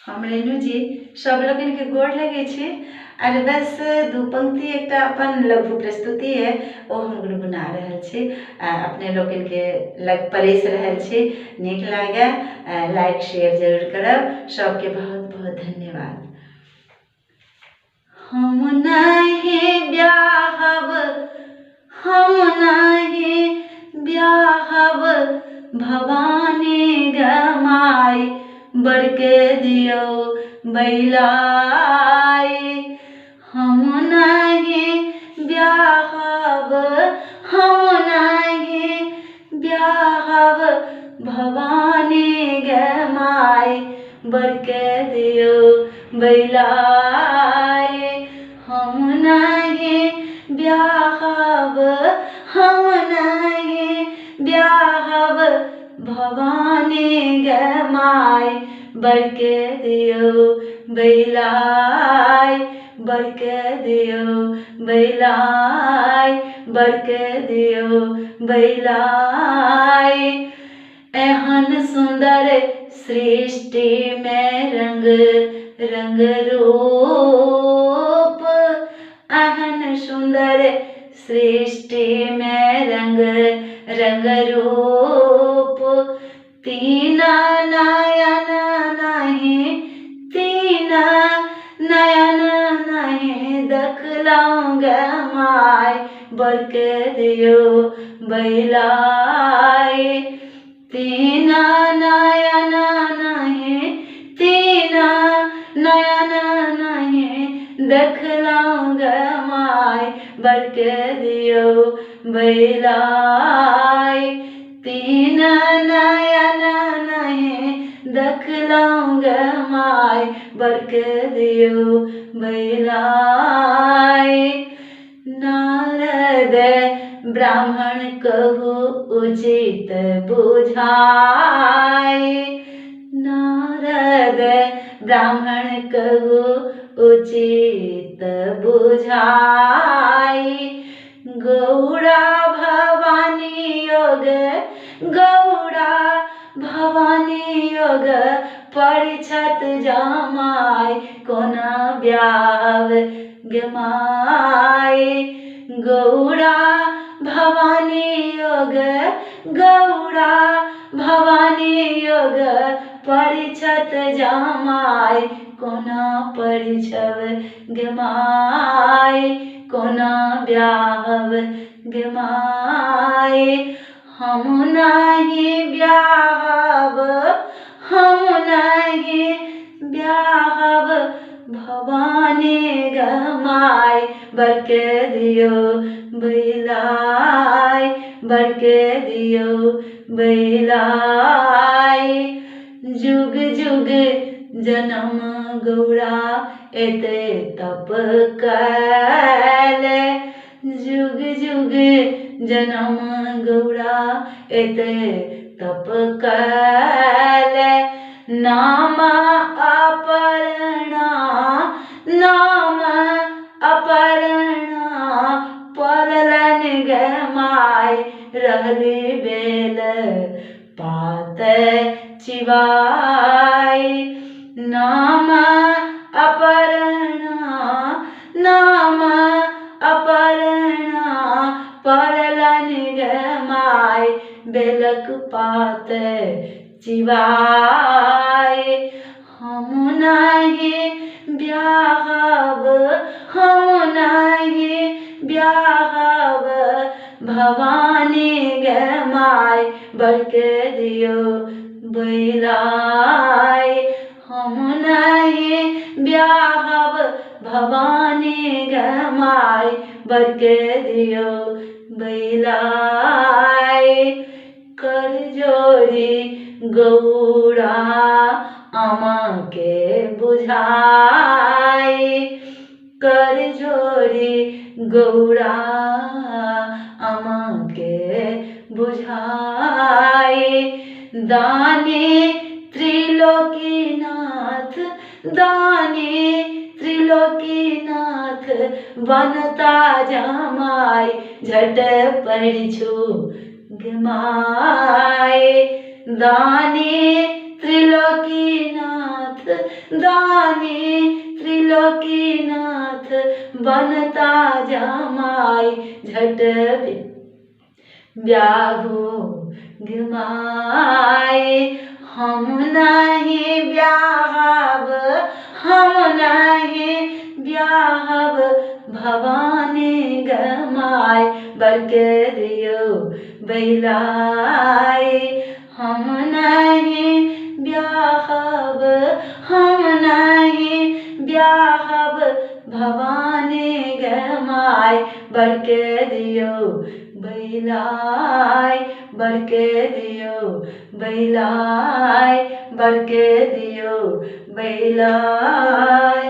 हमरे नु जी सब लोगन के गोड़ लगे छे। अरे बस दू पंक्ति एक अपन लघु प्रस्तुति है वो हम गुनगुना रहल छी। अपने लोगन के लग परेस रहल छी। नीक लागे लाइक शेयर जरूर करब। सबके बहुत बहुत धन्यवाद। हम नहीं ब्याहब भवानी गमाई बड़के दियो बैलाई। हम नहीं ब्याहब भवानी गमाई बड़के दियो बैलाई। हम नहीं ब्याहब भवानी गमाई बड़के दियो बैलाई। बड़के दियो बैलाई बड़के दियो बैलाई। एहन सुंदर सृष्टि में रंग रंग रूप। एहन सुंदर सृष्टि में रंग रंग रूप। तीना नयन नहीं देखलौं गमाई बड़के दियो बैलाई। तीना नयन नहीं देखलौं गमाई बड़के दियो बैलाई। तीन नयन नहीं देखलौं गमाई बड़के दियो बैलाई। नारद ब्राह्मण कहु उचित बुझाई। नारद ब्राह्मण कहु उचित बुझाई। गौड़ा भवानी योग परिछत जमाई कोना ब्याव गमाई। गौड़ा भवानी योग परिछत जमाई कोना परिछव गमाई कोना ब्याव गमाई। हम नहीं ब्याहब भवानी गमाई बड़के दियो बैलाई। बड़के दियो बैलाई। जुग जुग जन्म गौड़ा एते तप कैले। जुग जुग जन्म गौड़ा एते तप कैले। नाम अपरणा पड़लन गमाई रहली बेल पात चिबाई। नाम अपरणा पड़लन गमाई बेलक पात चिबाई। हम नहीं ब्याहब भवानी गमाई बड़के दियो बैलाई। हम नहीं ब्याहब भवानी गमाई बड़के दियो बैलाई। कर जोड़ी गौड़ा आमा के बुझाई। कर जोड़ी गौड़ा आमा के बुझाई। दानी त्रिलोकीनाथ बनता जमाई झट परिछु गमाई। दानी त्रिलोकीनाथ दानी त्रिलोकीनाथ बनता जमाई झट ब्याहु गमाए हम नहीं ब्याहब हम नहीं ब्याहब भवानी गमाए बरके दियो बैलाए हम नहीं ब्याहब हम नहीं ब्याहब भवानी गमाए बरके दियो बैलाय बरके दियो बैलाय बरके दियो बैलाय।